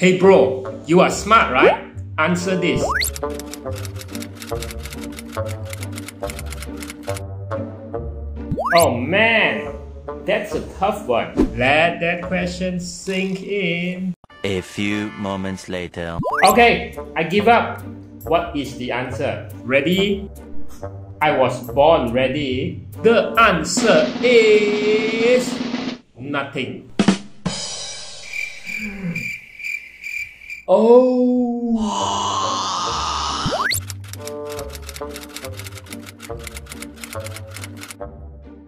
Hey bro, you are smart, right? Answer this. Oh man, that's a tough one. Let that question sink in. A few moments later. Okay, I give up. What is the answer? Ready? I was born ready. The answer is nothing. Oh.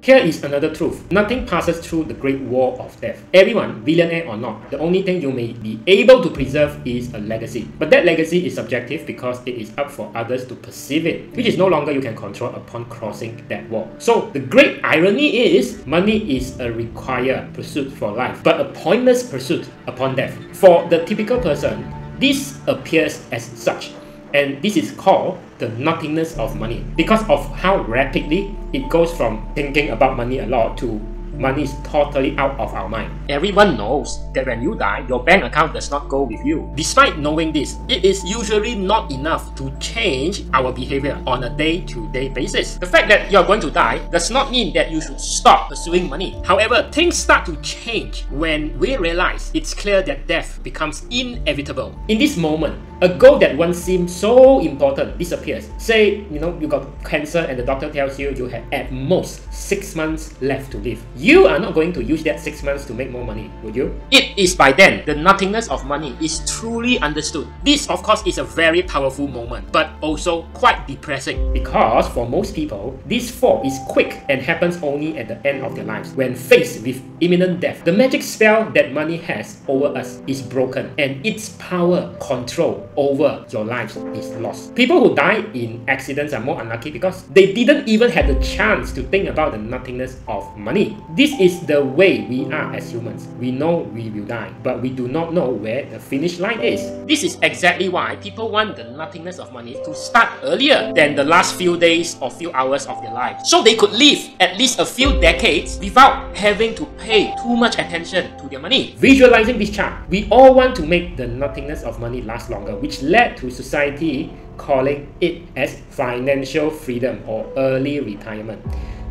Here is another truth. Nothing passes through the great wall of death. Everyone, billionaire or not, the only thing you may be able to preserve is a legacy. But that legacy is subjective because it is up for others to perceive it, which is no longer you can control upon crossing that wall. So the great irony is, money is a required pursuit for life, but a pointless pursuit upon death. For the typical person, this appears as such. And this is called the nothingness of money because of how rapidly it goes from thinking about money a lot to money is totally out of our mind. Everyone knows that when you die, your bank account does not go with you. Despite knowing this, it is usually not enough to change our behavior on a day-to-day basis. The fact that you're going to die does not mean that you should stop pursuing money. However, things start to change when we realize it's clear that death becomes inevitable. In this moment, a goal that once seemed so important disappears. Say, you got cancer and the doctor tells you you have at most 6 months left to live. You are not going to use that 6 months to make more money, would you? It is by then the nothingness of money is truly understood. This, of course, is a very powerful moment, but also quite depressing. Because for most people, this fall is quick and happens only at the end of their lives. When faced with imminent death, the magic spell that money has over us is broken and its power, control over your lives is lost. People who die in accidents are more unlucky because they didn't even have the chance to think about the nothingness of money. This is the way we are as humans. We know we will die, but we do not know where the finish line is. This is exactly why people want the nothingness of money to start earlier than the last few days or few hours of their life, so they could live at least a few decades without having to pay too much attention to their money. Visualizing this chart, we all want to make the nothingness of money last longer, which led to society calling it as financial freedom or early retirement.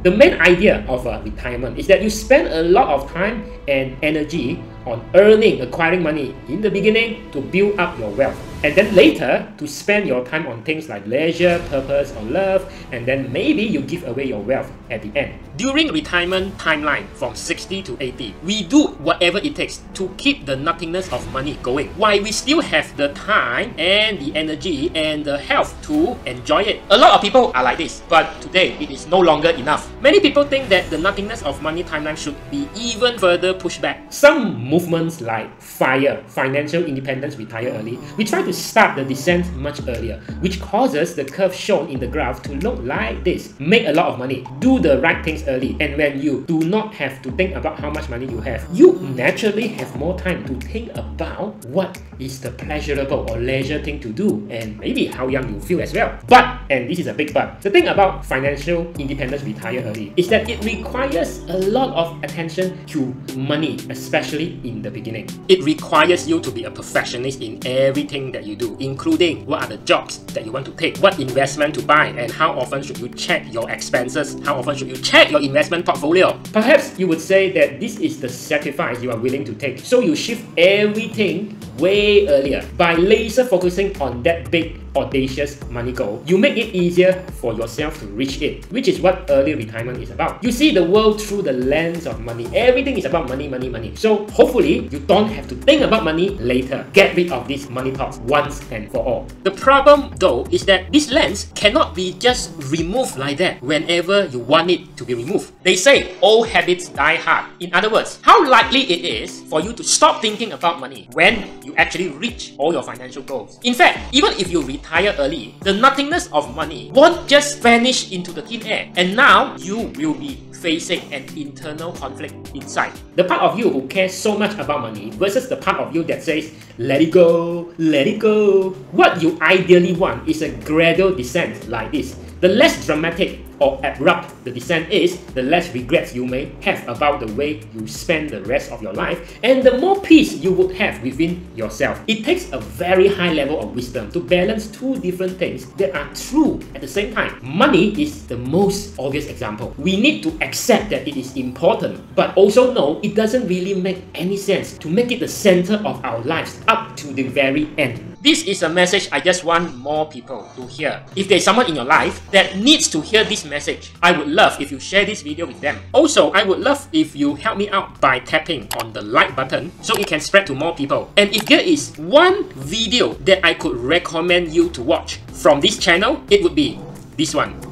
The main idea of retirement is that you spend a lot of time and energy on acquiring money in the beginning to build up your wealth, and then later to spend your time on things like leisure, purpose, or love, and then maybe you give away your wealth at the end. During retirement timeline from 60 to 80, we do whatever it takes to keep the nothingness of money going, while we still have the time and the energy and the health to enjoy it. A lot of people are like this, but today it is no longer enough. Many people think that the nothingness of money timeline should be even further pushed back. Some movements like FIRE, Financial Independence Retire Early, we try to start the descent much earlier, which causes the curve shown in the graph to look like this. Make a lot of money, do the right things early, and when you do not have to think about how much money you have, you naturally have more time to think about what is the pleasurable or leisure thing to do, and maybe how young you feel as well. But, and this is a big but, the thing about Financial Independence Retire Early is that it requires a lot of attention to money, especially in the beginning. It requires you to be a perfectionist in everything that you do, including what are the jobs that you want to take, what investment to buy, and how often should you check your expenses, how often should you check your investment portfolio. Perhaps you would say that this is the sacrifice you are willing to take, so you shift everything way earlier. By laser focusing on that big audacious money goal, you make it easier for yourself to reach it, which is what early retirement is about. You see the world through the lens of money. Everything is about money, money, money. So hopefully you don't have to think about money later. Get rid of these money thoughts once and for all. The problem though is that this lens cannot be just removed like that whenever you want it to be removed. They say old habits die hard. In other words, how likely it is for you to stop thinking about money when you actually reach all your financial goals. In fact, even if you retire early, the nothingness of money won't just vanish into the thin air, and now you will be facing an internal conflict inside. The part of you who cares so much about money versus the part of you that says, let it go, let it go. What you ideally want is a gradual descent like this. The less dramatic or abrupt the descent is, the less regrets you may have about the way you spend the rest of your life, and the more peace you would have within yourself. It takes a very high level of wisdom to balance two different things that are true at the same time. Money is the most obvious example. We need to accept that it is important, but also know it doesn't really make any sense to make it the center of our lives up to the very end. This is a message I just want more people to hear. If there's someone in your life that needs to hear this message, I would love if you share this video with them. Also, I would love if you help me out by tapping on the like button so it can spread to more people. And if there is one video that I could recommend you to watch from this channel, it would be this one.